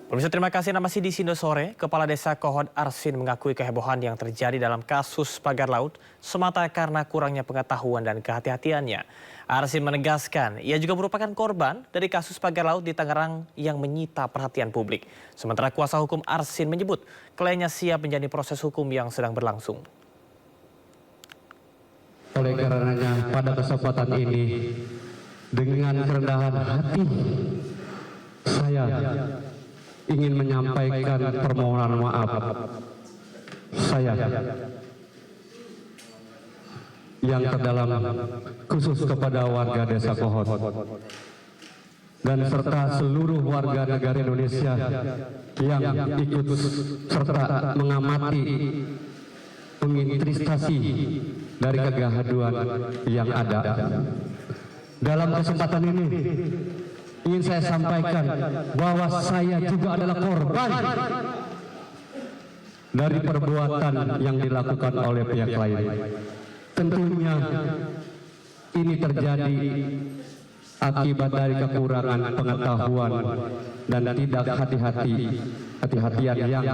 Pemirsa, terima kasih. Masih di Sindo Sore, Kepala Desa Kohod Arsin mengakui kehebohan yang terjadi dalam kasus pagar laut semata karena kurangnya pengetahuan dan kehati-hatiannya. Arsin menegaskan ia juga merupakan korban dari kasus pagar laut di Tangerang yang menyita perhatian publik. Sementara kuasa hukum Arsin menyebut kliennya siap menjadi proses hukum yang sedang berlangsung. Oleh karenanya pada kesempatan ini dengan kerendahan hati saya ingin menyampaikan permohonan maaf saya yang terdalam khusus kepada warga Desa Kohod dan serta seluruh warga negara Indonesia yang ikut serta mengamati menginvestasi dari kegaduhan yang ada. Dalam kesempatan ini ingin saya sampaikan bahwa saya juga adalah korban dari perbuatan yang dilakukan oleh pihak lain. Tentunya ini terjadi akibat dari kekurangan pengetahuan dan tidak hati-hatian yang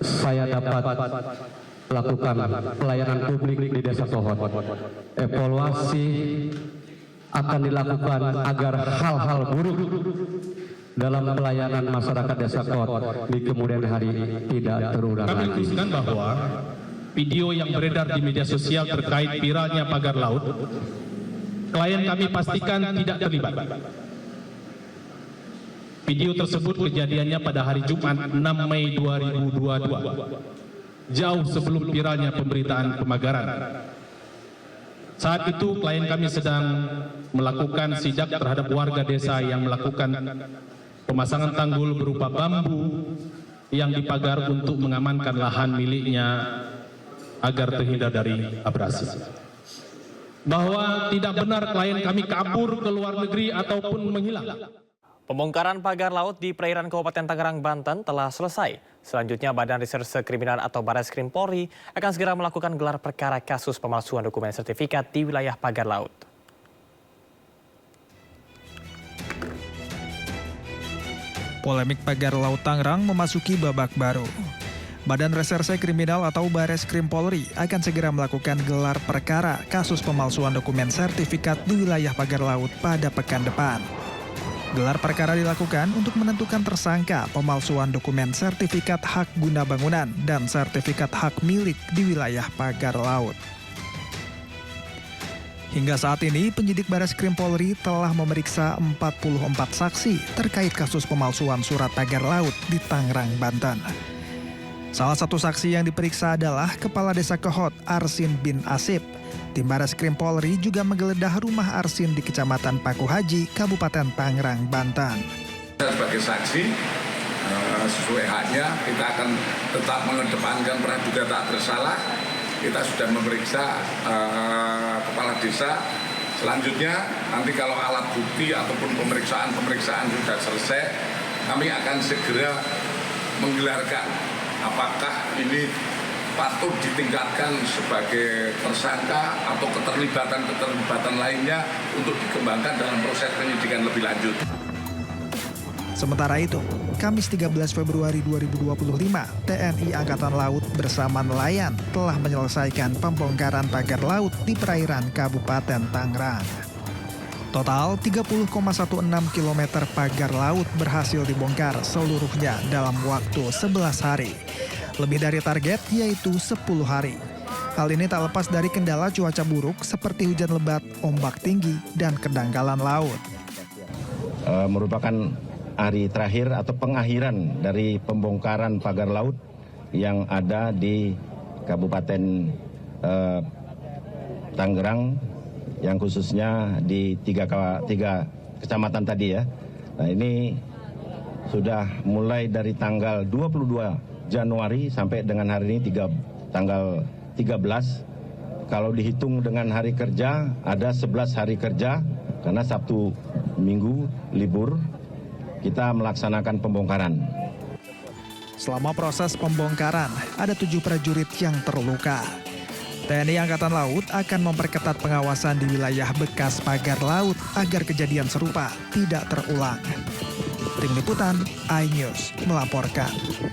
saya dapat lakukan pelayanan publik di Desa Kohod. Evaluasi akan dilakukan agar hal-hal buruk dalam pelayanan masyarakat Desa Kohod di kemudian hari tidak terulang lagi. Kami khususkan bahwa video yang beredar di media sosial terkait viralnya pagar laut, klien kami pastikan tidak terlibat. Video tersebut kejadiannya pada hari Jumat 6 Mei 2022, jauh sebelum viralnya pemberitaan pemagaran. Saat itu klien kami sedang melakukan sidak terhadap warga desa yang melakukan pemasangan tanggul berupa bambu yang dipagar untuk mengamankan lahan miliknya agar terhindar dari abrasi. Bahwa tidak benar klien kami kabur ke luar negeri ataupun menghilang. Pembongkaran pagar laut di perairan Kabupaten Tangerang, Banten telah selesai. Selanjutnya, Badan Reserse Kriminal atau Barreskrim Polri akan segera melakukan gelar perkara kasus pemalsuan dokumen sertifikat di wilayah pagar laut. Polemik pagar laut Tangerang memasuki babak baru. Badan Reserse Kriminal atau Barreskrim Polri akan segera melakukan gelar perkara kasus pemalsuan dokumen sertifikat di wilayah pagar laut pada pekan depan. Gelar perkara dilakukan untuk menentukan tersangka pemalsuan dokumen sertifikat hak guna bangunan dan sertifikat hak milik di wilayah pagar laut. Hingga saat ini, penyidik Barreskrim Polri telah memeriksa 44 saksi terkait kasus pemalsuan surat pagar laut di Tangerang, Banten. Salah satu saksi yang diperiksa adalah Kepala Desa Kohod Arsin bin Asip. Tim Barreskrim Polri juga menggeledah rumah Arsin di Kecamatan Paku Haji, Kabupaten Tangerang, Banten. Sebagai saksi, sesuai haknya, kita akan tetap mengedepankan praduga tak bersalah. Kita sudah memeriksa Kepala Desa. Selanjutnya, nanti kalau alat bukti ataupun pemeriksaan sudah selesai, kami akan segera menggelarkan apakah ini patut ditingkatkan sebagai tersangka atau keterlibatan lainnya untuk dikembangkan dalam proses penyidikan lebih lanjut. Sementara itu, Kamis 13 Februari 2025, TNI Angkatan Laut bersama nelayan telah menyelesaikan pembongkaran pagar laut di perairan Kabupaten Tangerang. Total 30,16 km pagar laut berhasil dibongkar seluruhnya dalam waktu 11 hari. Lebih dari target, yaitu 10 hari. Hal ini tak lepas dari kendala cuaca buruk seperti hujan lebat, ombak tinggi, dan kedangkalan laut. Merupakan hari terakhir atau pengakhiran dari pembongkaran pagar laut yang ada di Kabupaten Tangerang, yang khususnya di tiga kecamatan tadi ya. Nah, ini sudah mulai dari tanggal 22 Januari sampai dengan hari ini tanggal 13. Kalau dihitung dengan hari kerja, ada 11 hari kerja karena Sabtu Minggu libur. Kita melaksanakan pembongkaran. Selama proses pembongkaran, ada 7 prajurit yang terluka. TNI Angkatan Laut akan memperketat pengawasan di wilayah bekas pagar laut agar kejadian serupa tidak terulang. Tim Liputan, iNews melaporkan.